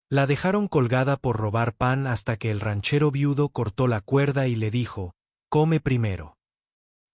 La dejaron colgada por robar pan hasta que el ranchero viudo cortó la cuerda y le dijo, come primero.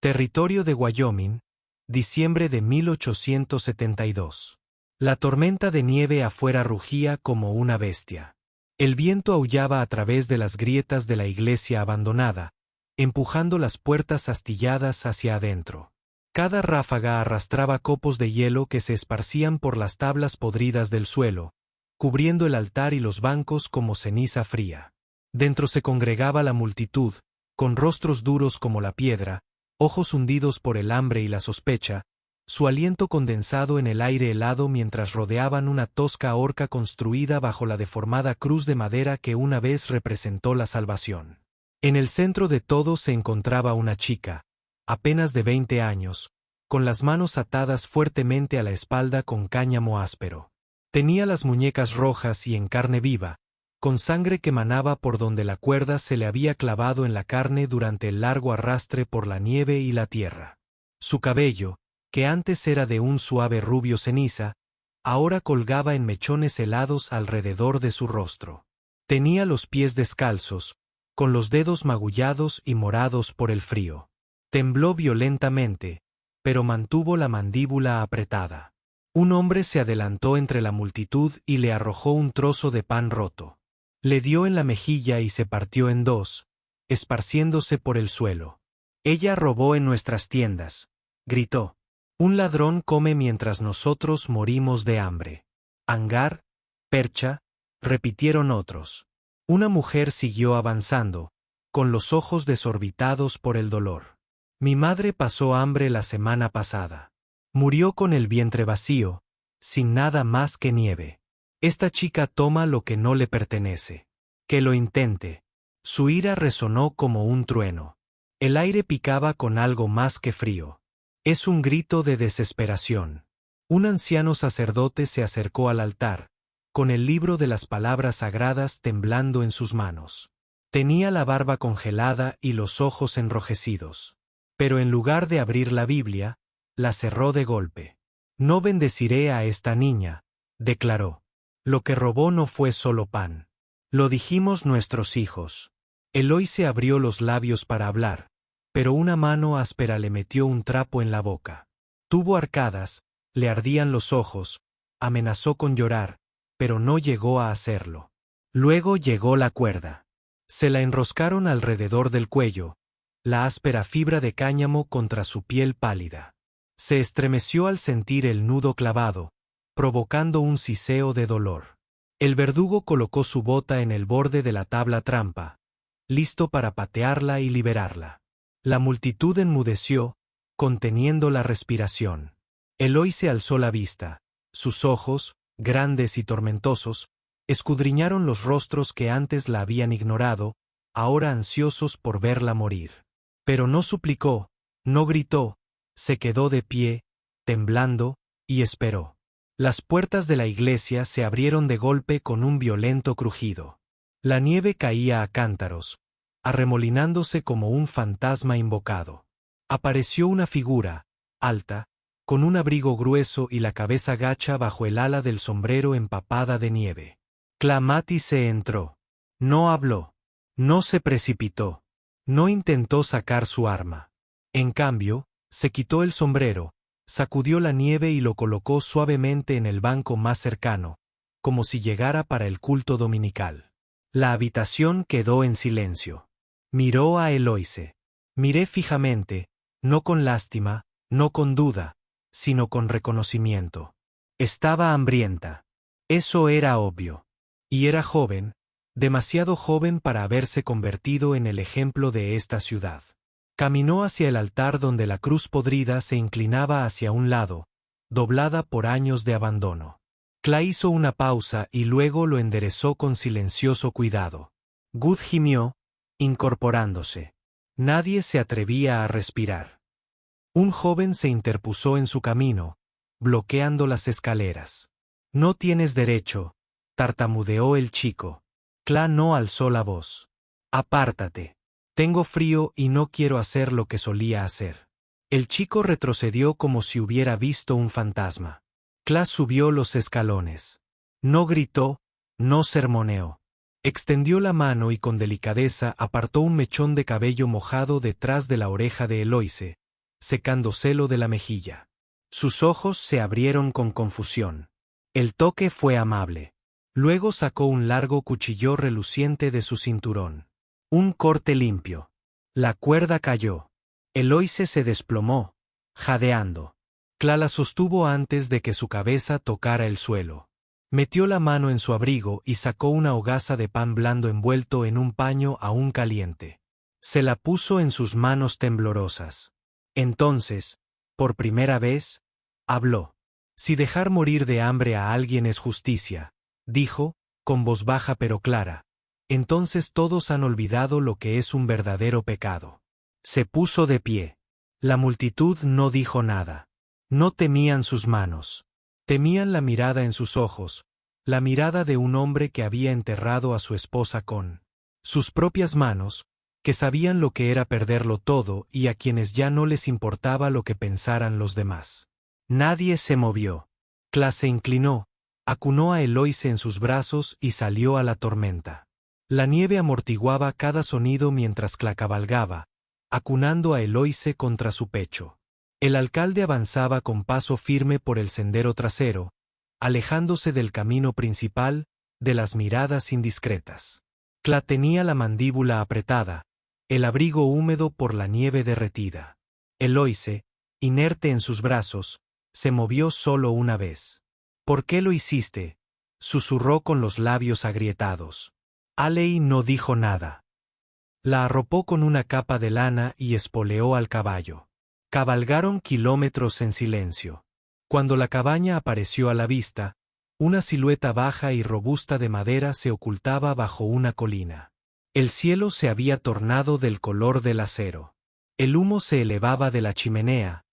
Territorio de Wyoming, diciembre de 1872. La tormenta de nieve afuera rugía como una bestia. El viento aullaba a través de las grietas de la iglesia abandonada, empujando las puertas astilladas hacia adentro. Cada ráfaga arrastraba copos de hielo que se esparcían por las tablas podridas del suelo, cubriendo el altar y los bancos como ceniza fría. Dentro se congregaba la multitud, con rostros duros como la piedra, ojos hundidos por el hambre y la sospecha, su aliento condensado en el aire helado mientras rodeaban una tosca horca construida bajo la deformada cruz de madera que una vez representó la salvación. En el centro de todo se encontraba una chica, apenas de 20 años, con las manos atadas fuertemente a la espalda con cáñamo áspero. Tenía las muñecas rojas y en carne viva, con sangre que manaba por donde la cuerda se le había clavado en la carne durante el largo arrastre por la nieve y la tierra. Su cabello, que antes era de un suave rubio ceniza, ahora colgaba en mechones helados alrededor de su rostro. Tenía los pies descalzos, con los dedos magullados y morados por el frío. Tembló violentamente, pero mantuvo la mandíbula apretada. Un hombre se adelantó entre la multitud y le arrojó un trozo de pan roto. Le dio en la mejilla y se partió en dos, esparciéndose por el suelo. Ella robó en nuestras tiendas, gritó. Un ladrón come mientras nosotros morimos de hambre. Hangar, percha, repitieron otros. Una mujer siguió avanzando, con los ojos desorbitados por el dolor. Mi madre pasó hambre la semana pasada. Murió con el vientre vacío, sin nada más que nieve. Esta chica toma lo que no le pertenece. Que lo intente. Su ira resonó como un trueno. El aire picaba con algo más que frío. Es un grito de desesperación. Un anciano sacerdote se acercó al altar, con el libro de las palabras sagradas temblando en sus manos. Tenía la barba congelada y los ojos enrojecidos. Pero en lugar de abrir la Biblia, la cerró de golpe. No bendeciré a esta niña, declaró. Lo que robó no fue solo pan. Lo dijimos nuestros hijos. Eloy se abrió los labios para hablar, pero una mano áspera le metió un trapo en la boca. Tuvo arcadas, le ardían los ojos, amenazó con llorar, pero no llegó a hacerlo. Luego llegó la cuerda. Se la enroscaron alrededor del cuello, la áspera fibra de cáñamo contra su piel pálida. Se estremeció al sentir el nudo clavado, provocando un siseo de dolor. El verdugo colocó su bota en el borde de la tabla trampa, listo para patearla y liberarla. La multitud enmudeció, conteniendo la respiración. Eloy se alzó la vista. Sus ojos, grandes y tormentosos, escudriñaron los rostros que antes la habían ignorado, ahora ansiosos por verla morir. Pero no suplicó, no gritó, se quedó de pie, temblando, y esperó. Las puertas de la iglesia se abrieron de golpe con un violento crujido. La nieve caía a cántaros, arremolinándose como un fantasma invocado. Apareció una figura, alta, con un abrigo grueso y la cabeza gacha bajo el ala del sombrero empapada de nieve. Clamati se entró. No habló. No se precipitó. No intentó sacar su arma. En cambio, se quitó el sombrero, sacudió la nieve y lo colocó suavemente en el banco más cercano, como si llegara para el culto dominical. La habitación quedó en silencio. Miró a Eloise. Miré fijamente, no con lástima, no con duda, sino con reconocimiento. Estaba hambrienta. Eso era obvio. Y era joven, demasiado joven para haberse convertido en el ejemplo de esta ciudad. Caminó hacia el altar donde la cruz podrida se inclinaba hacia un lado, doblada por años de abandono. Cla hizo una pausa y luego lo enderezó con silencioso cuidado. Good gimió, incorporándose. Nadie se atrevía a respirar. Un joven se interpuso en su camino, bloqueando las escaleras. No tienes derecho, tartamudeó el chico. Cla no alzó la voz. Apártate. Tengo frío y no quiero hacer lo que solía hacer. El chico retrocedió como si hubiera visto un fantasma. Cla subió los escalones. No gritó, no sermoneó. Extendió la mano y con delicadeza apartó un mechón de cabello mojado detrás de la oreja de Eloise, secándoselo de la mejilla. Sus ojos se abrieron con confusión. El toque fue amable. Luego sacó un largo cuchillo reluciente de su cinturón. Un corte limpio. La cuerda cayó. Eloise se desplomó, jadeando. Cla la sostuvo antes de que su cabeza tocara el suelo. Metió la mano en su abrigo y sacó una hogaza de pan blando envuelto en un paño aún caliente. Se la puso en sus manos temblorosas. Entonces, por primera vez, habló. Si dejar morir de hambre a alguien es justicia, dijo, con voz baja pero clara, entonces todos han olvidado lo que es un verdadero pecado. Se puso de pie. La multitud no dijo nada. No temían sus manos. Temían la mirada en sus ojos, la mirada de un hombre que había enterrado a su esposa con sus propias manos, que sabían lo que era perderlo todo y a quienes ya no les importaba lo que pensaran los demás. Nadie se movió. Cla se inclinó, acunó a Eloise en sus brazos y salió a la tormenta. La nieve amortiguaba cada sonido mientras Cla cabalgaba, acunando a Eloise contra su pecho. El alcalde avanzaba con paso firme por el sendero trasero, alejándose del camino principal, de las miradas indiscretas. Cla tenía la mandíbula apretada, el abrigo húmedo por la nieve derretida. Eloise, inerte en sus brazos, se movió solo una vez. ¿Por qué lo hiciste?, susurró con los labios agrietados. Alei no dijo nada. La arropó con una capa de lana y espoleó al caballo. Cabalgaron kilómetros en silencio. Cuando la cabaña apareció a la vista, una silueta baja y robusta de madera se ocultaba bajo una colina. El cielo se había tornado del color del acero. El humo se elevaba de la chimenea,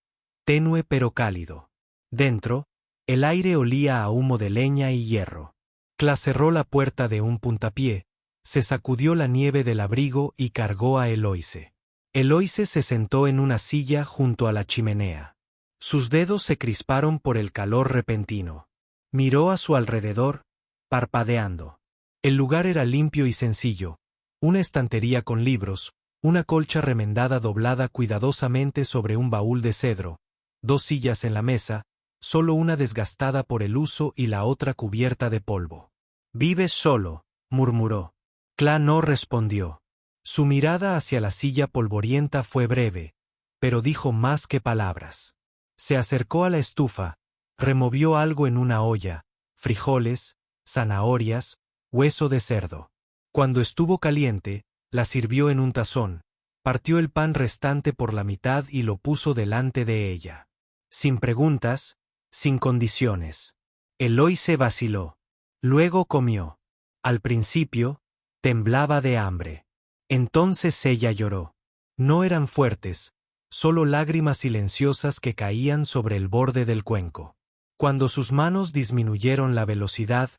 tenue pero cálido. Dentro, el aire olía a humo de leña y hierro. Cla cerró la puerta de un puntapié, se sacudió la nieve del abrigo y cargó a Eloise. Eloise se sentó en una silla junto a la chimenea. Sus dedos se crisparon por el calor repentino. Miró a su alrededor, parpadeando. El lugar era limpio y sencillo. Una estantería con libros, una colcha remendada doblada cuidadosamente sobre un baúl de cedro, 2 sillas en la mesa, solo una desgastada por el uso y la otra cubierta de polvo. «¿Vives solo?», murmuró. Cla no respondió. Su mirada hacia la silla polvorienta fue breve, pero dijo más que palabras. Se acercó a la estufa, removió algo en una olla, frijoles, zanahorias, hueso de cerdo. Cuando estuvo caliente, la sirvió en un tazón, partió el pan restante por la mitad y lo puso delante de ella. Sin preguntas, sin condiciones. Eloise vaciló. Luego comió. Al principio, temblaba de hambre. Entonces ella lloró. No eran fuertes, solo lágrimas silenciosas que caían sobre el borde del cuenco. Cuando sus manos disminuyeron la velocidad,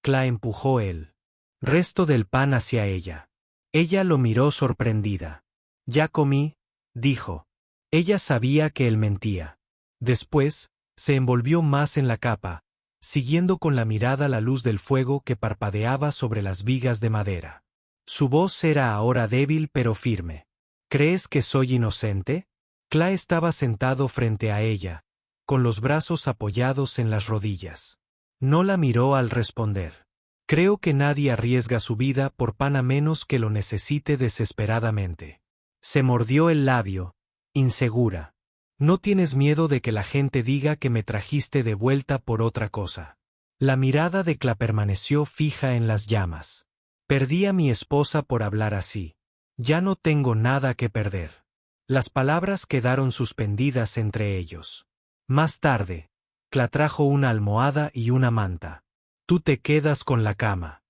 Cla empujó el resto del pan hacia ella. Ella lo miró sorprendida. «Ya comí», dijo. Ella sabía que él mentía. Después, se envolvió más en la capa, siguiendo con la mirada la luz del fuego que parpadeaba sobre las vigas de madera. Su voz era ahora débil pero firme. «¿Crees que soy inocente?». Cla estaba sentado frente a ella, con los brazos apoyados en las rodillas. No la miró al responder. «Creo que nadie arriesga su vida por pan a menos que lo necesite desesperadamente». Se mordió el labio, insegura. «¿No tienes miedo de que la gente diga que me trajiste de vuelta por otra cosa?». La mirada de Cla permaneció fija en las llamas. «Perdí a mi esposa por hablar así. Ya no tengo nada que perder». Las palabras quedaron suspendidas entre ellos. Más tarde, Cla trajo una almohada y una manta. «Tú te quedas con la cama».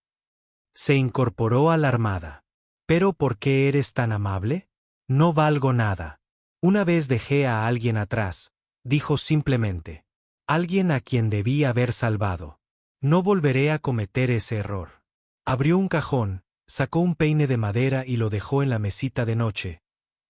Se incorporó alarmada. «¿Pero por qué eres tan amable?». «No valgo nada. Una vez dejé a alguien atrás», dijo simplemente. «Alguien a quien debí haber salvado. No volveré a cometer ese error». Abrió un cajón, sacó un peine de madera y lo dejó en la mesita de noche.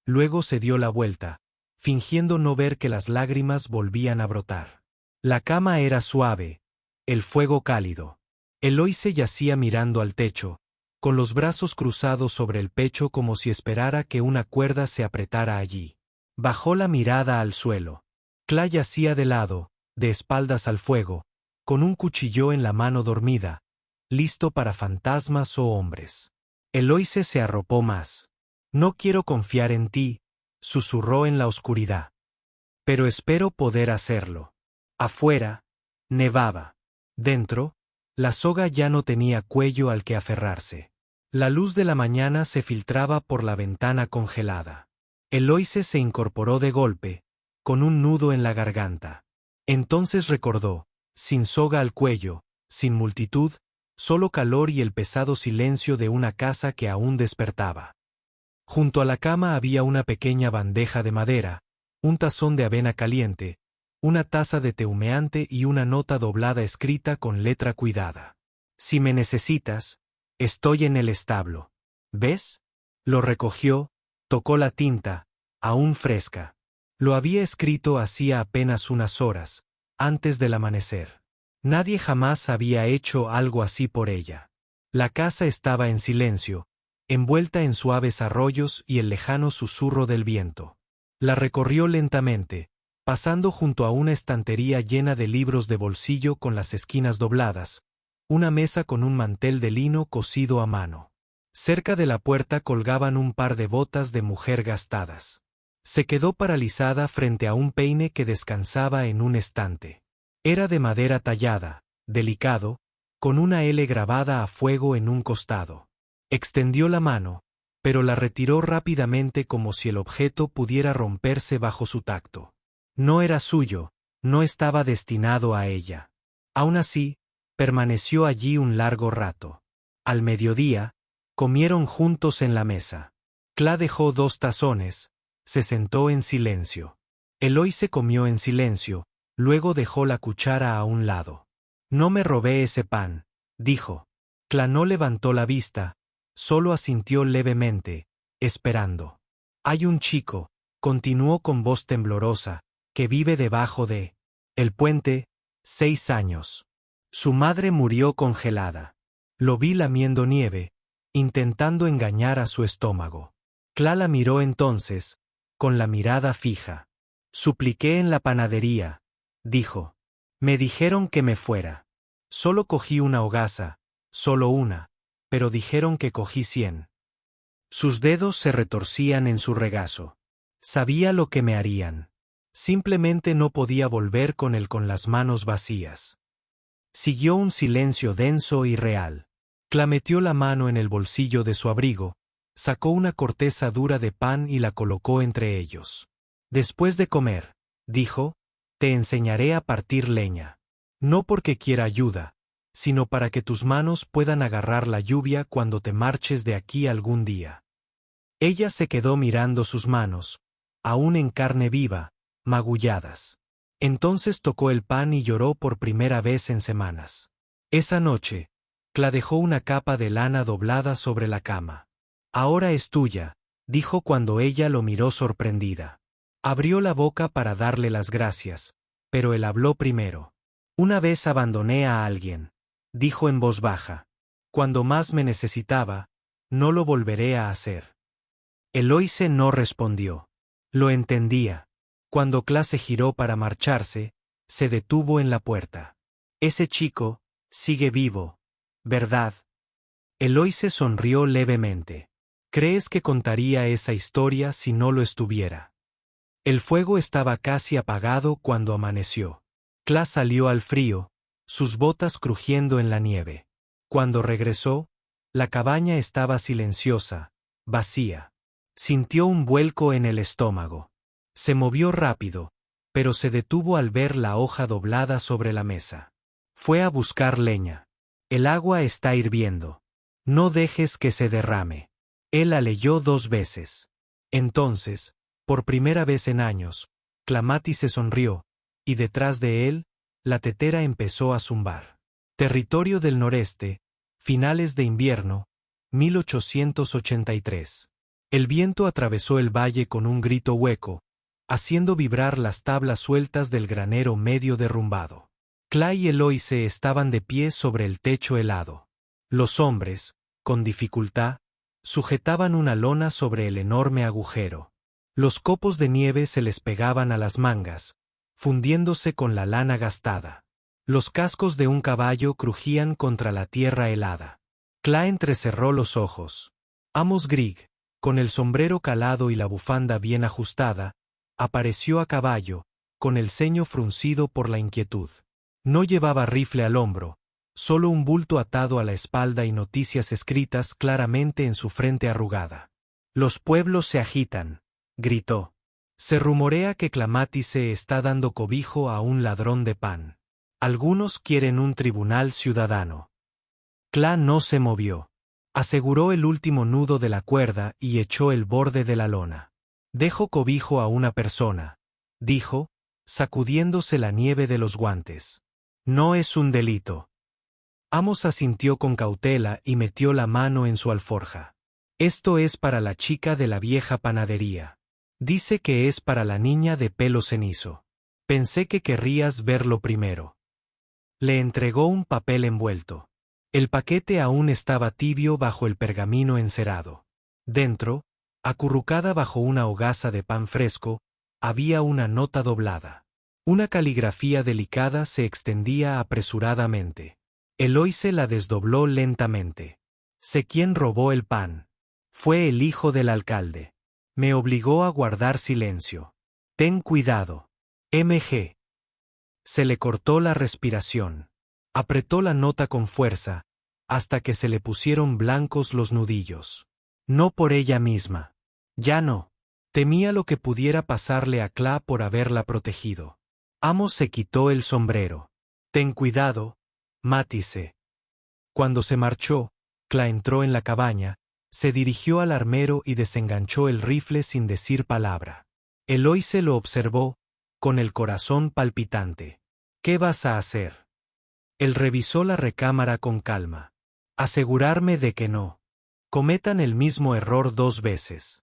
Luego se dio la vuelta, fingiendo no ver que las lágrimas volvían a brotar. La cama era suave, el fuego cálido. Eloise yacía mirando al techo, con los brazos cruzados sobre el pecho como si esperara que una cuerda se apretara allí. Bajó la mirada al suelo. Cla yacía de lado, de espaldas al fuego, con un cuchillo en la mano dormida, listo para fantasmas o hombres. Eloise se arropó más. No quiero confiar en ti, susurró en la oscuridad. Pero espero poder hacerlo. Afuera, nevaba. Dentro, la soga ya no tenía cuello al que aferrarse. La luz de la mañana se filtraba por la ventana congelada. Eloise se incorporó de golpe, con un nudo en la garganta. Entonces recordó, sin soga al cuello, sin multitud, solo calor y el pesado silencio de una casa que aún despertaba. Junto a la cama había una pequeña bandeja de madera, un tazón de avena caliente, una taza de té humeante y una nota doblada escrita con letra cuidada. Si me necesitas, estoy en el establo. ¿Ves? Lo recogió, tocó la tinta, aún fresca. Lo había escrito hacía apenas unas horas, antes del amanecer. Nadie jamás había hecho algo así por ella. La casa estaba en silencio, envuelta en suaves arroyos y el lejano susurro del viento. La recorrió lentamente, pasando junto a una estantería llena de libros de bolsillo con las esquinas dobladas, una mesa con un mantel de lino cosido a mano. Cerca de la puerta colgaban un par de botas de mujer gastadas. Se quedó paralizada frente a un peine que descansaba en un estante. Era de madera tallada, delicado, con una L grabada a fuego en un costado. Extendió la mano, pero la retiró rápidamente como si el objeto pudiera romperse bajo su tacto. No era suyo, no estaba destinado a ella. Aún así, permaneció allí un largo rato. Al mediodía, comieron juntos en la mesa. Cla dejó 2 tazones, se sentó en silencio. Eloise comió en silencio, luego dejó la cuchara a un lado. No me robé ese pan, dijo. Cla no levantó la vista, solo asintió levemente, esperando. Hay un chico, continuó con voz temblorosa, que vive debajo de el puente, 6 años. Su madre murió congelada. Lo vi lamiendo nieve, intentando engañar a su estómago. Cla la miró entonces, con la mirada fija. Supliqué en la panadería, dijo. Me dijeron que me fuera. Solo cogí una hogaza, solo una, pero dijeron que cogí 100. Sus dedos se retorcían en su regazo. Sabía lo que me harían. Simplemente no podía volver con él con las manos vacías. Siguió un silencio denso y real. Cla metió la mano en el bolsillo de su abrigo, sacó una corteza dura de pan y la colocó entre ellos. Después de comer, dijo, te enseñaré a partir leña. No porque quiera ayuda, sino para que tus manos puedan agarrar la lluvia cuando te marches de aquí algún día. Ella se quedó mirando sus manos, aún en carne viva, magulladas. Entonces tocó el pan y lloró por primera vez en semanas. Esa noche, Cla dejó una capa de lana doblada sobre la cama. Ahora es tuya, dijo cuando ella lo miró sorprendida. Abrió la boca para darle las gracias, pero él habló primero. Una vez abandoné a alguien, dijo en voz baja. Cuando más me necesitaba, no lo volveré a hacer. Eloise no respondió. Lo entendía. Cuando Cla se giró para marcharse, se detuvo en la puerta. Ese chico sigue vivo, ¿verdad? Eloise sonrió levemente. ¿Crees que contaría esa historia si no lo estuviera? El fuego estaba casi apagado cuando amaneció. Cla salió al frío, sus botas crujiendo en la nieve. Cuando regresó, la cabaña estaba silenciosa, vacía. Sintió un vuelco en el estómago. Se movió rápido, pero se detuvo al ver la hoja doblada sobre la mesa. Fue a buscar leña. El agua está hirviendo. No dejes que se derrame. Él la leyó 2 veces. Entonces, por primera vez en años, Clamati se sonrió, y detrás de él, la tetera empezó a zumbar. Territorio del Noreste, finales de invierno, 1883. El viento atravesó el valle con un grito hueco, haciendo vibrar las tablas sueltas del granero medio derrumbado. Cla y Eloise estaban de pie sobre el techo helado. Los hombres, con dificultad, sujetaban una lona sobre el enorme agujero. Los copos de nieve se les pegaban a las mangas, fundiéndose con la lana gastada. Los cascos de un caballo crujían contra la tierra helada. Cla entrecerró los ojos. Amos Grigg, con el sombrero calado y la bufanda bien ajustada, apareció a caballo, con el ceño fruncido por la inquietud. No llevaba rifle al hombro, solo un bulto atado a la espalda y noticias escritas claramente en su frente arrugada. «Los pueblos se agitan», gritó. «Se rumorea que Clamatice está dando cobijo a un ladrón de pan. Algunos quieren un tribunal ciudadano». Cla no se movió. Aseguró el último nudo de la cuerda y echó el borde de la lona. «Dejo cobijo a una persona», dijo, sacudiéndose la nieve de los guantes. «No es un delito». Amos asintió con cautela y metió la mano en su alforja. «Esto es para la chica de la vieja panadería. Dice que es para la niña de pelo cenizo. Pensé que querrías verlo primero». Le entregó un papel envuelto. El paquete aún estaba tibio bajo el pergamino encerado. Dentro, acurrucada bajo una hogaza de pan fresco, había una nota doblada. Una caligrafía delicada se extendía apresuradamente. Eloise la desdobló lentamente. «Sé quién robó el pan. Fue el hijo del alcalde. Me obligó a guardar silencio. Ten cuidado. MG». Se le cortó la respiración. Apretó la nota con fuerza, hasta que se le pusieron blancos los nudillos. No por ella misma. Ya no. Temía lo que pudiera pasarle a Cla por haberla protegido. Amos se quitó el sombrero. «Ten cuidado, Matice». Cuando se marchó, Cla entró en la cabaña, se dirigió al armero y desenganchó el rifle sin decir palabra. Eloise lo observó, con el corazón palpitante. «¿Qué vas a hacer?» Él revisó la recámara con calma. «Asegurarme de que no cometan el mismo error 2 veces».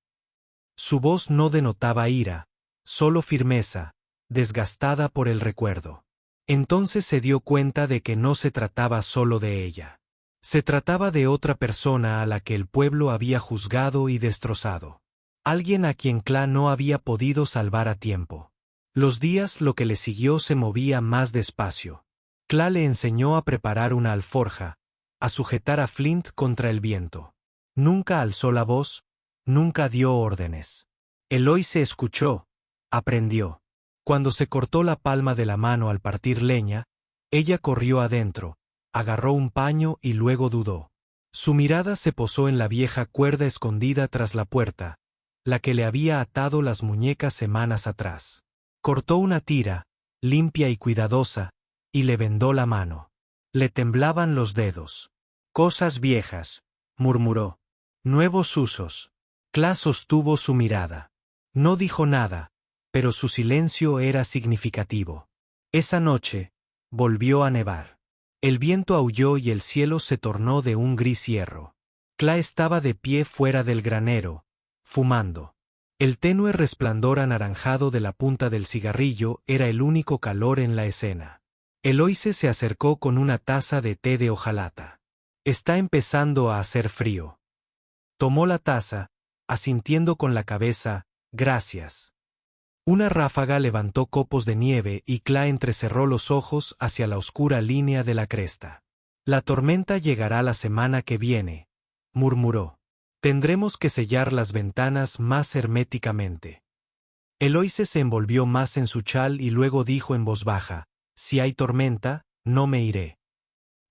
Su voz no denotaba ira, solo firmeza, desgastada por el recuerdo. Entonces se dio cuenta de que no se trataba solo de ella. Se trataba de otra persona a la que el pueblo había juzgado y destrozado. Alguien a quien Cla no había podido salvar a tiempo. Los días lo que le siguió se movía más despacio. Cla le enseñó a preparar una alforja, a sujetar a Flint contra el viento. Nunca alzó la voz, nunca dio órdenes. Eloise escuchó, aprendió. Cuando se cortó la palma de la mano al partir leña, ella corrió adentro, agarró un paño y luego dudó. Su mirada se posó en la vieja cuerda escondida tras la puerta, la que le había atado las muñecas semanas atrás. Cortó una tira, limpia y cuidadosa, y le vendó la mano. Le temblaban los dedos. «Cosas viejas», murmuró. «Nuevos usos». Cla sostuvo su mirada. No dijo nada, pero su silencio era significativo. Esa noche, volvió a nevar. El viento aulló y el cielo se tornó de un gris hierro. Cla estaba de pie fuera del granero, fumando. El tenue resplandor anaranjado de la punta del cigarrillo era el único calor en la escena. Eloise se acercó con una taza de té de hojalata. «Está empezando a hacer frío». Tomó la taza, asintiendo con la cabeza, «Gracias». Una ráfaga levantó copos de nieve y Cla entrecerró los ojos hacia la oscura línea de la cresta. «La tormenta llegará la semana que viene», murmuró. «Tendremos que sellar las ventanas más herméticamente». Eloise se envolvió más en su chal y luego dijo en voz baja, «Si hay tormenta, no me iré».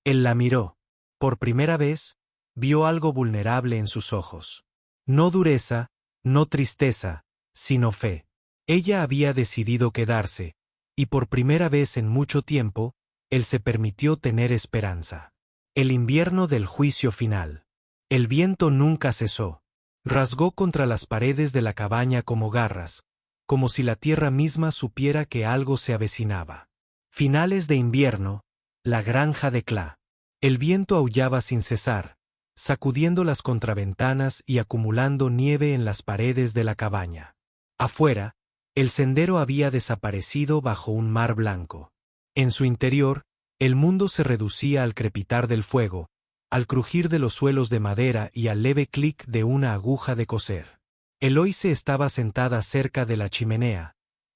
Él la miró. Por primera vez, vio algo vulnerable en sus ojos. No dureza, no tristeza, sino fe. Ella había decidido quedarse, y por primera vez en mucho tiempo, él se permitió tener esperanza. El invierno del juicio final. El viento nunca cesó. Rasgó contra las paredes de la cabaña como garras, como si la tierra misma supiera que algo se avecinaba. Finales de invierno, la granja de Cla. El viento aullaba sin cesar, sacudiendo las contraventanas y acumulando nieve en las paredes de la cabaña. Afuera, el sendero había desaparecido bajo un mar blanco. En su interior, El mundo se reducía al crepitar del fuego, al crujir de los suelos de madera y al leve clic de una aguja de coser. Eloise estaba sentada cerca de la chimenea,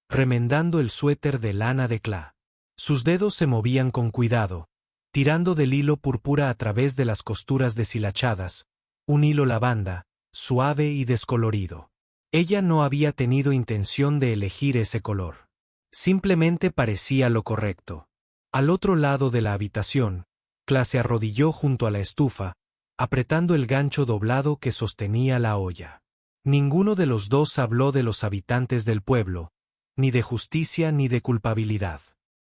remendando el suéter de lana de Cla. Sus dedos se movían con cuidado, tirando del hilo púrpura a través de las costuras deshilachadas, un hilo lavanda, suave y descolorido. Ella no había tenido intención de elegir ese color. Simplemente parecía lo correcto. Al otro lado de la habitación, Cla se arrodilló junto a la estufa, apretando el gancho doblado que sostenía la olla. Ninguno de los dos habló de los habitantes del pueblo, ni de justicia ni de culpabilidad.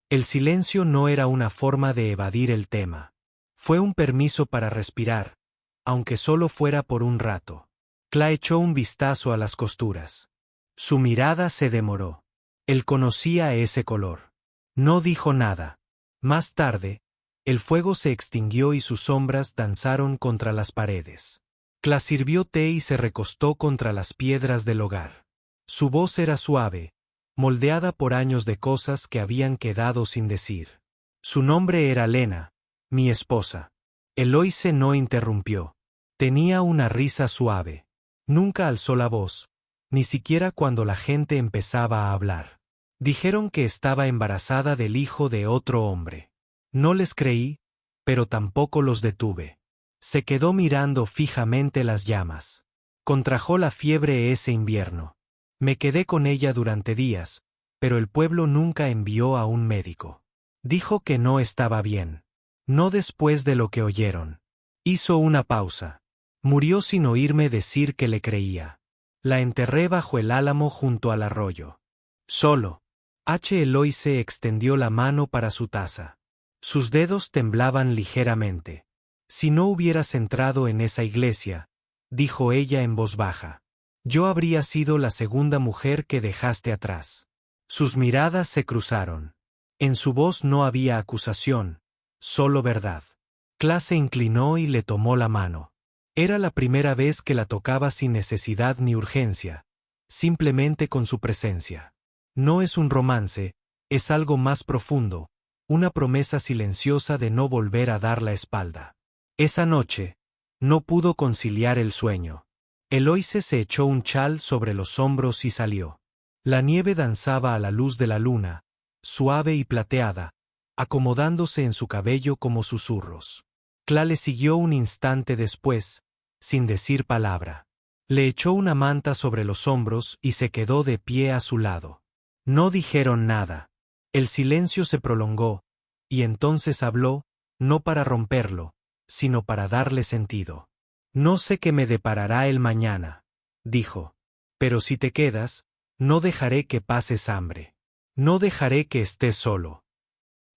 El silencio no era una forma de evadir el tema. Fue un permiso para respirar, aunque solo fuera por un rato. Cla echó un vistazo a las costuras. Su mirada se demoró. Él conocía ese color. No dijo nada. Más tarde, el fuego se extinguió y sus sombras danzaron contra las paredes. Cla sirvió té y se recostó contra las piedras del hogar. Su voz era suave, moldeada por años de cosas que habían quedado sin decir. Su nombre era Lena, mi esposa. Eloise no interrumpió. Tenía una risa suave. Nunca alzó la voz, ni siquiera cuando la gente empezaba a hablar. Dijeron que estaba embarazada del hijo de otro hombre. No les creí, pero tampoco los detuve. Se quedó mirando fijamente las llamas. Contrajo la fiebre ese invierno. Me quedé con ella durante días, pero el pueblo nunca envió a un médico. Dijo que no estaba bien. No después de lo que oyeron. Hizo una pausa. Murió sin oírme decir que le creía. La enterré bajo el álamo junto al arroyo. Solo. Eloise extendió la mano para su taza. Sus dedos temblaban ligeramente. Si no hubieras entrado en esa iglesia, dijo ella en voz baja, yo habría sido la segunda mujer que dejaste atrás. Sus miradas se cruzaron. En su voz no había acusación, solo verdad. Cla se inclinó y le tomó la mano. Era la primera vez que la tocaba sin necesidad ni urgencia, simplemente con su presencia. No es un romance, es algo más profundo, una promesa silenciosa de no volver a dar la espalda. Esa noche, no pudo conciliar el sueño. Eloise se echó un chal sobre los hombros y salió. La nieve danzaba a la luz de la luna, suave y plateada, acomodándose en su cabello como susurros. Cla le siguió un instante después, sin decir palabra. Le echó una manta sobre los hombros y se quedó de pie a su lado. No dijeron nada. El silencio se prolongó, y entonces habló, no para romperlo, sino para darle sentido. No sé qué me deparará el mañana, dijo. Pero si te quedas, no dejaré que pases hambre. No dejaré que estés solo.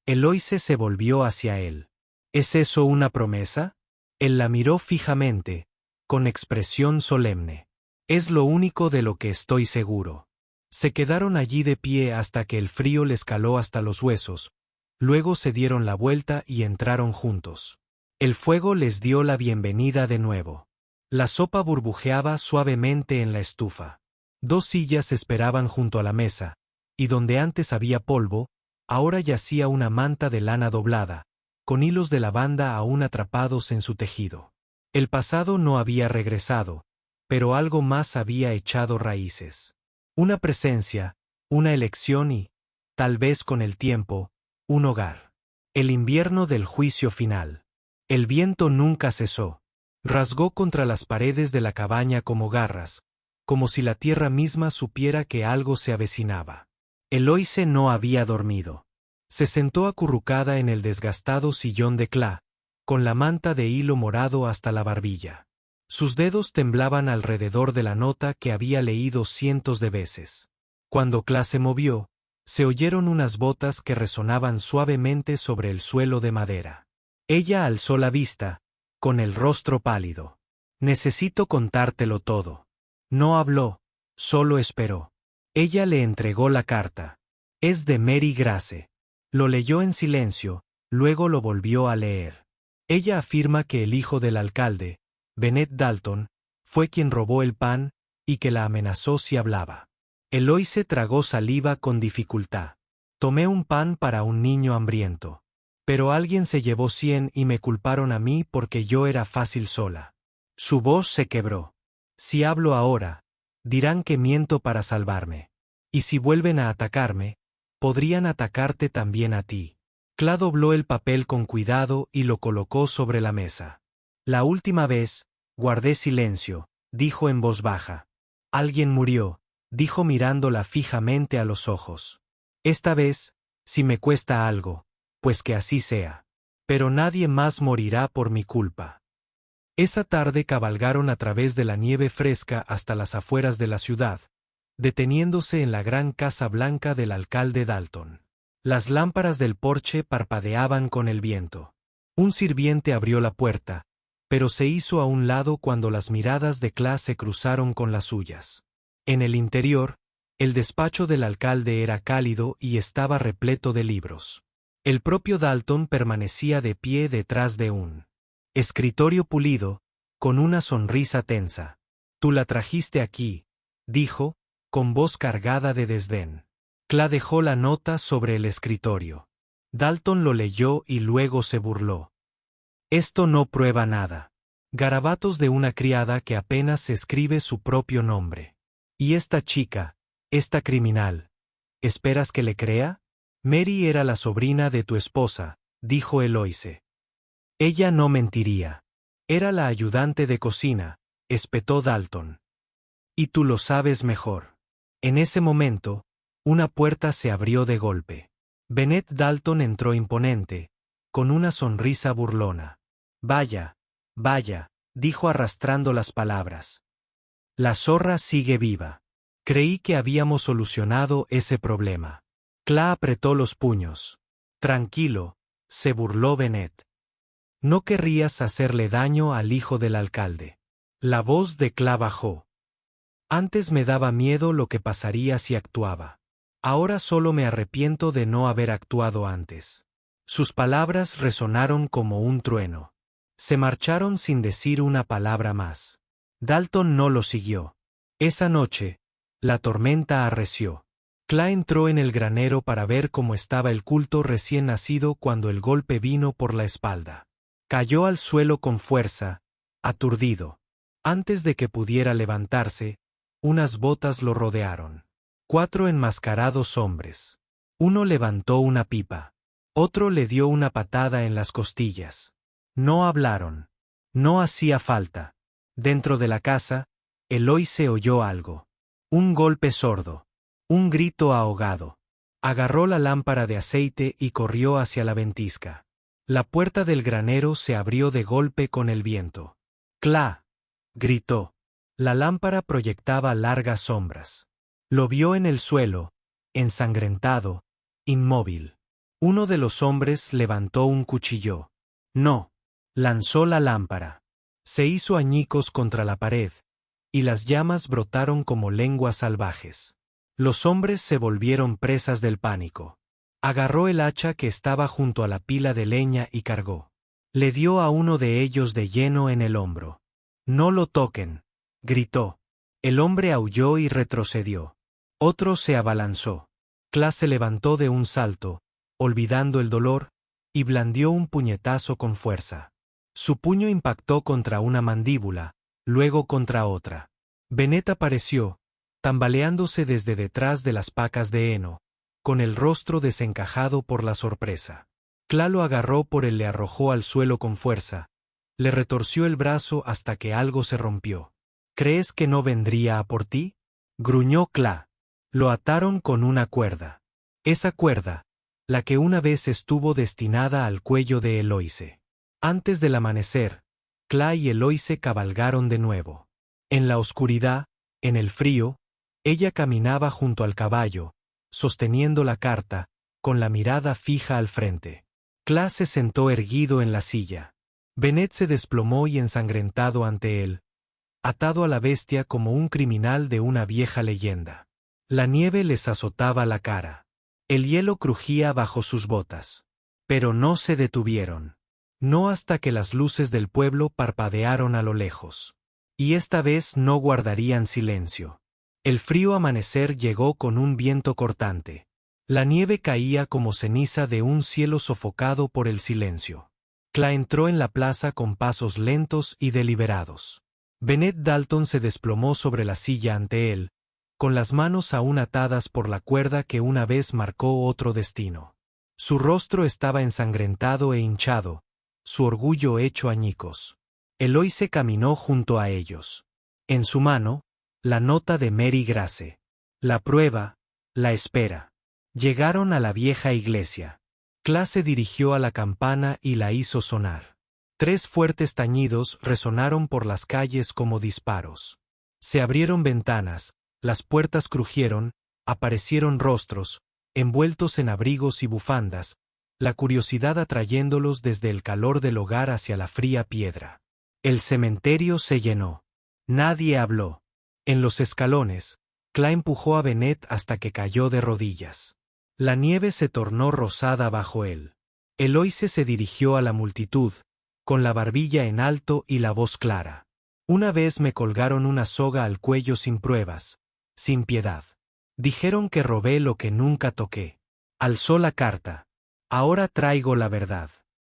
Eloise se volvió hacia él. ¿Es eso una promesa? Él la miró fijamente, con expresión solemne. Es lo único de lo que estoy seguro. Se quedaron allí de pie hasta que el frío les caló hasta los huesos, luego se dieron la vuelta y entraron juntos. El fuego les dio la bienvenida de nuevo. La sopa burbujeaba suavemente en la estufa. 2 sillas esperaban junto a la mesa, y donde antes había polvo, ahora yacía una manta de lana doblada, con hilos de lavanda aún atrapados en su tejido. El pasado no había regresado, pero algo más había echado raíces. Una presencia, una elección y, tal vez con el tiempo, un hogar. El invierno del juicio final. El viento nunca cesó. Rasgó contra las paredes de la cabaña como garras, como si la tierra misma supiera que algo se avecinaba. Eloise no había dormido. Se sentó acurrucada en el desgastado sillón de Cla, con la manta de hilo morado hasta la barbilla. Sus dedos temblaban alrededor de la nota que había leído cientos de veces. Cuando Cla se movió, se oyeron unas botas que resonaban suavemente sobre el suelo de madera. Ella alzó la vista, con el rostro pálido. Necesito contártelo todo. No habló, solo esperó. Ella le entregó la carta. Es de Mary Grace. Lo leyó en silencio, luego lo volvió a leer. Ella afirma que el hijo del alcalde, Bennett Dalton, fue quien robó el pan y que la amenazó si hablaba. Eloise tragó saliva con dificultad. Tomé un pan para un niño hambriento. Pero alguien se llevó 100 y me culparon a mí porque yo era fácil sola. Su voz se quebró. Si hablo ahora, dirán que miento para salvarme. Y si vuelven a atacarme, podrían atacarte también a ti. Cla dobló el papel con cuidado y lo colocó sobre la mesa. La última vez, guardé silencio, dijo en voz baja. Alguien murió, dijo mirándola fijamente a los ojos. Esta vez, si me cuesta algo, pues que así sea. Pero nadie más morirá por mi culpa. Esa tarde cabalgaron a través de la nieve fresca hasta las afueras de la ciudad, deteniéndose en la gran casa blanca del alcalde Dalton. Las lámparas del porche parpadeaban con el viento. Un sirviente abrió la puerta, pero se hizo a un lado cuando las miradas de Cla se cruzaron con las suyas. En el interior, el despacho del alcalde era cálido y estaba repleto de libros. El propio Dalton permanecía de pie detrás de un escritorio pulido, con una sonrisa tensa. «Tú la trajiste aquí», dijo, con voz cargada de desdén. Cla dejó la nota sobre el escritorio. Dalton lo leyó y luego se burló. «Esto no prueba nada. Garabatos de una criada que apenas escribe su propio nombre. Y esta chica, esta criminal, ¿esperas que le crea?» «Mary era la sobrina de tu esposa», dijo Eloise. «Ella no mentiría. Era la ayudante de cocina», espetó Dalton. «Y tú lo sabes mejor». En ese momento, una puerta se abrió de golpe. Bennett Dalton entró imponente, con una sonrisa burlona. «Vaya, vaya», dijo arrastrando las palabras. «La zorra sigue viva. Creí que habíamos solucionado ese problema». Cla apretó los puños. «Tranquilo», se burló Bennett. «No querrías hacerle daño al hijo del alcalde». La voz de Cla bajó. «Antes me daba miedo lo que pasaría si actuaba. Ahora solo me arrepiento de no haber actuado antes». Sus palabras resonaron como un trueno. Se marcharon sin decir una palabra más. Dalton no lo siguió. Esa noche, la tormenta arreció. Cla entró en el granero para ver cómo estaba el culto recién nacido cuando el golpe vino por la espalda. Cayó al suelo con fuerza, aturdido. Antes de que pudiera levantarse, unas botas lo rodearon. 4 enmascarados hombres. Uno levantó una pipa. Otro le dio una patada en las costillas. No hablaron. No hacía falta. Dentro de la casa, Eloise oyó algo. Un golpe sordo. Un grito ahogado. Agarró la lámpara de aceite y corrió hacia la ventisca. La puerta del granero se abrió de golpe con el viento. «¡Cla!», gritó. La lámpara proyectaba largas sombras. Lo vio en el suelo, ensangrentado, inmóvil. Uno de los hombres levantó un cuchillo. «No». Lanzó la lámpara. Se hizo añicos contra la pared, y las llamas brotaron como lenguas salvajes. Los hombres se volvieron presas del pánico. Agarró el hacha que estaba junto a la pila de leña y cargó. Le dio a uno de ellos de lleno en el hombro. «No lo toquen», gritó. El hombre aulló y retrocedió. Otro se abalanzó. Cla se levantó de un salto, olvidando el dolor, y blandió un puñetazo con fuerza. Su puño impactó contra una mandíbula, luego contra otra. Bennett apareció, tambaleándose desde detrás de las pacas de heno, con el rostro desencajado por la sorpresa. Cla lo agarró por le arrojó al suelo con fuerza. Le retorció el brazo hasta que algo se rompió. «¿Crees que no vendría a por ti?», gruñó Cla. Lo ataron con una cuerda. Esa cuerda, la que una vez estuvo destinada al cuello de Eloise. Antes del amanecer, Cla y Eloise cabalgaron de nuevo. En la oscuridad, en el frío, ella caminaba junto al caballo, sosteniendo la carta, con la mirada fija al frente. Cla se sentó erguido en la silla. Bennett se desplomó y ensangrentado ante él, atado a la bestia como un criminal de una vieja leyenda. La nieve les azotaba la cara. El hielo crujía bajo sus botas. Pero no se detuvieron. No hasta que las luces del pueblo parpadearon a lo lejos. Y esta vez no guardarían silencio. El frío amanecer llegó con un viento cortante. La nieve caía como ceniza de un cielo sofocado por el silencio. Cla entró en la plaza con pasos lentos y deliberados. Bennett Dalton se desplomó sobre la silla ante él, con las manos aún atadas por la cuerda que una vez marcó otro destino. Su rostro estaba ensangrentado e hinchado, su orgullo hecho añicos. Eloise caminó junto a ellos. En su mano, la nota de Mary Grace. La prueba, la espera. Llegaron a la vieja iglesia. Cla se dirigió a la campana y la hizo sonar. 3 fuertes tañidos resonaron por las calles como disparos. Se abrieron ventanas, las puertas crujieron, aparecieron rostros, envueltos en abrigos y bufandas, la curiosidad atrayéndolos desde el calor del hogar hacia la fría piedra. El cementerio se llenó. Nadie habló. En los escalones, Cla empujó a Bennett hasta que cayó de rodillas. La nieve se tornó rosada bajo él. Eloise se dirigió a la multitud, con la barbilla en alto y la voz clara. Una vez me colgaron una soga al cuello sin pruebas, sin piedad. Dijeron que robé lo que nunca toqué. Alzó la carta. Ahora traigo la verdad.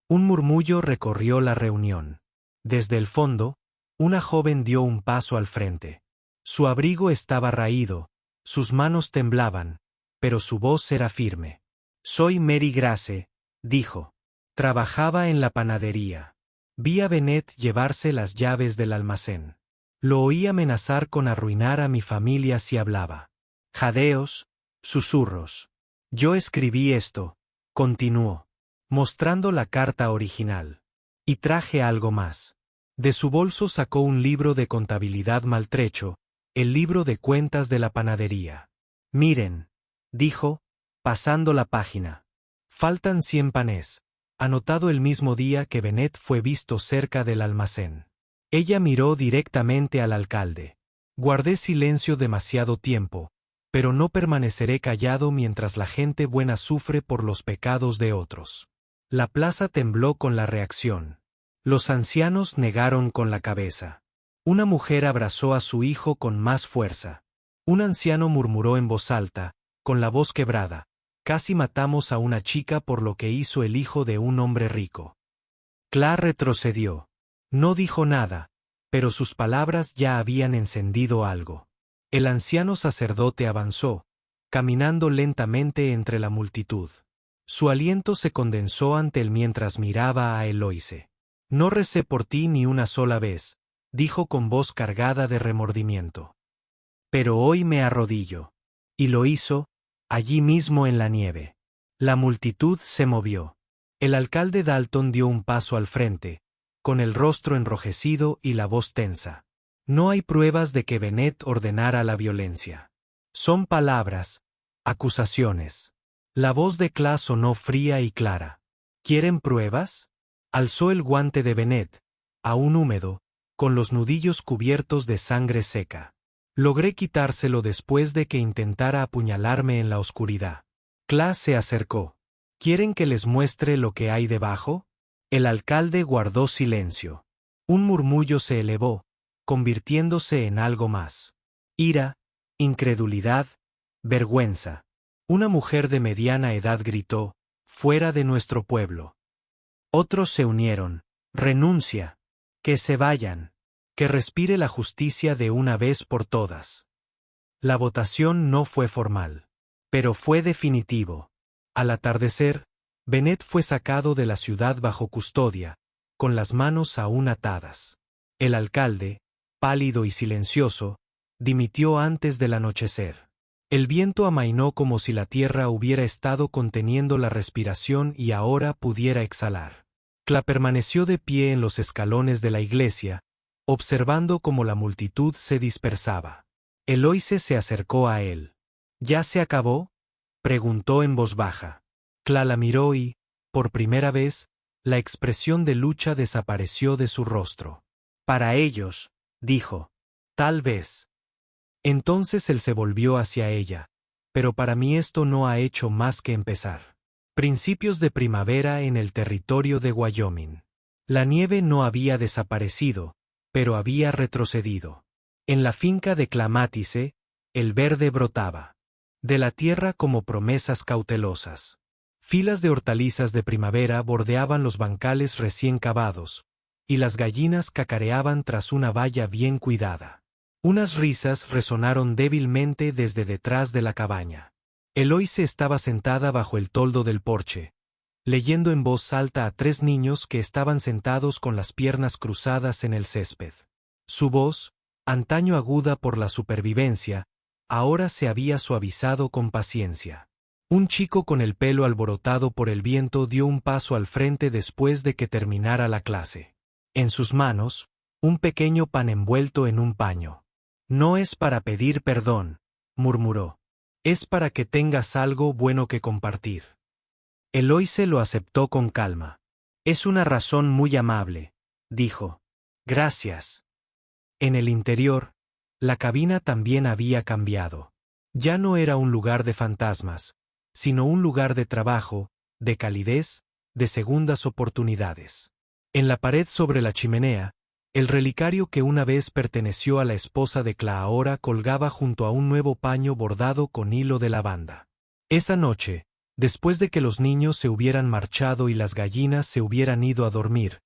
Un murmullo recorrió la reunión. Desde el fondo, una joven dio un paso al frente. Su abrigo estaba raído, sus manos temblaban, pero su voz era firme. Soy Mary Grace, dijo. Trabajaba en la panadería. Vi a Bennett llevarse las llaves del almacén. Lo oí amenazar con arruinar a mi familia si hablaba. Jadeos, susurros. Yo escribí esto, continuó, mostrando la carta original. Y traje algo más. De su bolso sacó un libro de contabilidad maltrecho, el libro de cuentas de la panadería. Miren, dijo, pasando la página. Faltan 100 panes, anotado el mismo día que Bennett fue visto cerca del almacén. Ella miró directamente al alcalde. Guardé silencio demasiado tiempo, pero no permaneceré callado mientras la gente buena sufre por los pecados de otros. La plaza tembló con la reacción. Los ancianos negaron con la cabeza. Una mujer abrazó a su hijo con más fuerza. Un anciano murmuró en voz alta, con la voz quebrada, casi matamos a una chica por lo que hizo el hijo de un hombre rico. Cla retrocedió. No dijo nada, pero sus palabras ya habían encendido algo. El anciano sacerdote avanzó, caminando lentamente entre la multitud. Su aliento se condensó ante él mientras miraba a Eloise. No recé por ti ni una sola vez, dijo con voz cargada de remordimiento. Pero hoy me arrodillo. Y lo hizo, allí mismo en la nieve. La multitud se movió. El alcalde Dalton dio un paso al frente, con el rostro enrojecido y la voz tensa. No hay pruebas de que Bennett ordenara la violencia. Son palabras, acusaciones. La voz de Cla sonó fría y clara. ¿Quieren pruebas? Alzó el guante de Bennett, aún húmedo, con los nudillos cubiertos de sangre seca. Logré quitárselo después de que intentara apuñalarme en la oscuridad. Cla se acercó. ¿Quieren que les muestre lo que hay debajo? El alcalde guardó silencio. Un murmullo se elevó, convirtiéndose en algo más. Ira, incredulidad, vergüenza. Una mujer de mediana edad gritó, fuera de nuestro pueblo. Otros se unieron, renuncia, que se vayan, que respire la justicia de una vez por todas. La votación no fue formal, pero fue definitivo. Al atardecer, Bennett fue sacado de la ciudad bajo custodia, con las manos aún atadas. El alcalde, pálido y silencioso, dimitió antes del anochecer. El viento amainó como si la tierra hubiera estado conteniendo la respiración y ahora pudiera exhalar. Cla permaneció de pie en los escalones de la iglesia, observando cómo la multitud se dispersaba. Eloise se acercó a él. ¿Ya se acabó?, preguntó en voz baja. Cla la miró y, por primera vez, la expresión de lucha desapareció de su rostro. Para ellos, dijo. Tal vez. Entonces él se volvió hacia ella. Pero para mí esto no ha hecho más que empezar. Principios de primavera en el territorio de Wyoming. La nieve no había desaparecido, pero había retrocedido. En la finca de Clamatice, el verde brotaba. de la tierra como promesas cautelosas. Filas de hortalizas de primavera bordeaban los bancales recién cavados, y las gallinas cacareaban tras una valla bien cuidada. Unas risas resonaron débilmente desde detrás de la cabaña. Eloise estaba sentada bajo el toldo del porche, leyendo en voz alta a 3 niños que estaban sentados con las piernas cruzadas en el césped. Su voz, antaño aguda por la supervivencia, ahora se había suavizado con paciencia. Un chico con el pelo alborotado por el viento dio un paso al frente después de que terminara la clase. En sus manos, un pequeño pan envuelto en un paño. «No es para pedir perdón», murmuró. «Es para que tengas algo bueno que compartir». Eloise lo aceptó con calma. «Es una razón muy amable», dijo. «Gracias». En el interior, la cabina también había cambiado. Ya no era un lugar de fantasmas, sino un lugar de trabajo, de calidez, de segundas oportunidades. En la pared sobre la chimenea, el relicario que una vez perteneció a la esposa de Cla ahora colgaba junto a un nuevo paño bordado con hilo de lavanda. Esa noche, después de que los niños se hubieran marchado y las gallinas se hubieran ido a dormir,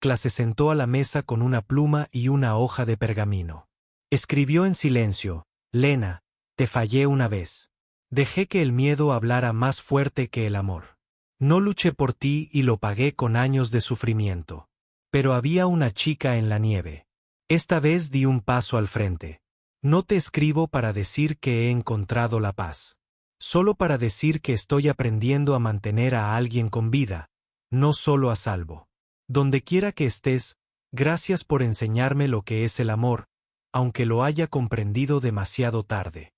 Cla se sentó a la mesa con una pluma y una hoja de pergamino. Escribió en silencio: «Lena, te fallé una vez. Dejé que el miedo hablara más fuerte que el amor. No luché por ti y lo pagué con años de sufrimiento. Pero había una chica en la nieve. Esta vez di un paso al frente. No te escribo para decir que he encontrado la paz. Solo para decir que estoy aprendiendo a mantener a alguien con vida, no solo a salvo. Donde quiera que estés, gracias por enseñarme lo que es el amor, aunque lo haya comprendido demasiado tarde».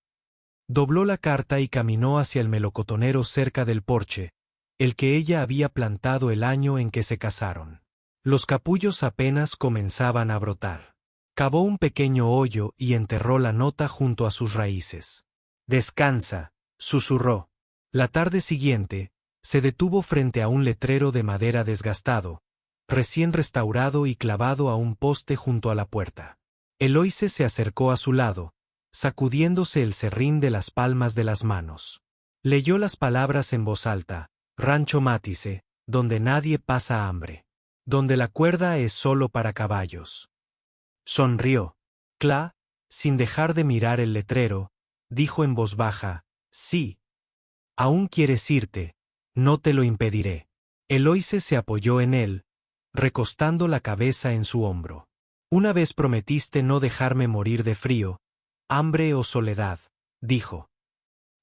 Dobló la carta y caminó hacia el melocotonero cerca del porche, el que ella había plantado el año en que se casaron. Los capullos apenas comenzaban a brotar. Cavó un pequeño hoyo y enterró la nota junto a sus raíces. «Descansa», susurró. La tarde siguiente, se detuvo frente a un letrero de madera desgastado, recién restaurado y clavado a un poste junto a la puerta. Eloise se acercó a su lado, sacudiéndose el serrín de las palmas de las manos. Leyó las palabras en voz alta: «Rancho Matisse, donde nadie pasa hambre. Donde la cuerda es solo para caballos». Sonrió. Cla, sin dejar de mirar el letrero, dijo en voz baja: «Sí. Aún quieres irte, no te lo impediré». Eloise se apoyó en él, recostando la cabeza en su hombro. «Una vez prometiste no dejarme morir de frío, hambre o soledad», dijo.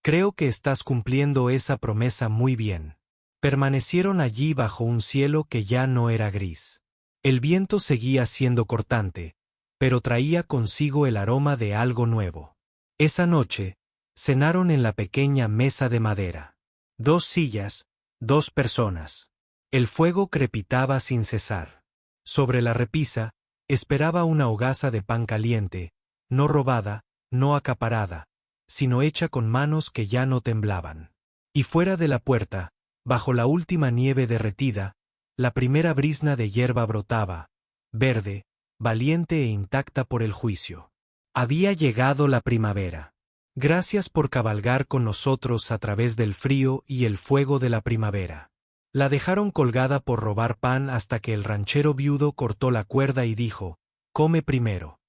«Creo que estás cumpliendo esa promesa muy bien». Permanecieron allí bajo un cielo que ya no era gris. El viento seguía siendo cortante, pero traía consigo el aroma de algo nuevo. Esa noche, cenaron en la pequeña mesa de madera. 2 sillas, 2 personas. El fuego crepitaba sin cesar. Sobre la repisa, esperaba una hogaza de pan caliente, no robada, no acaparada, sino hecha con manos que ya no temblaban. Y fuera de la puerta, bajo la última nieve derretida, la primera brizna de hierba brotaba, verde, valiente e intacta por el juicio. Había llegado la primavera. Gracias por cabalgar con nosotros a través del frío y el fuego de la primavera. La dejaron colgada por robar pan hasta que el ranchero viudo cortó la cuerda y dijo: «Come primero».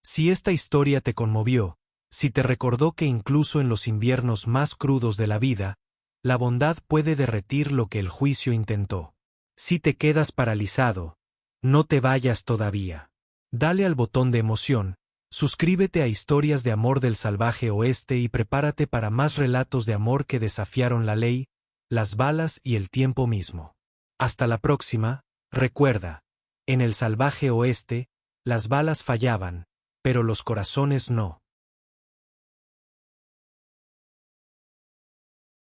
Si esta historia te conmovió, si te recordó que incluso en los inviernos más crudos de la vida, la bondad puede derretir lo que el juicio intentó. Si te quedas paralizado, no te vayas todavía. Dale al botón de emoción, suscríbete a Historias de Amor del Salvaje Oeste y prepárate para más relatos de amor que desafiaron la ley, las balas y el tiempo mismo. Hasta la próxima. Recuerda, en el salvaje oeste, las balas fallaban, pero los corazones no.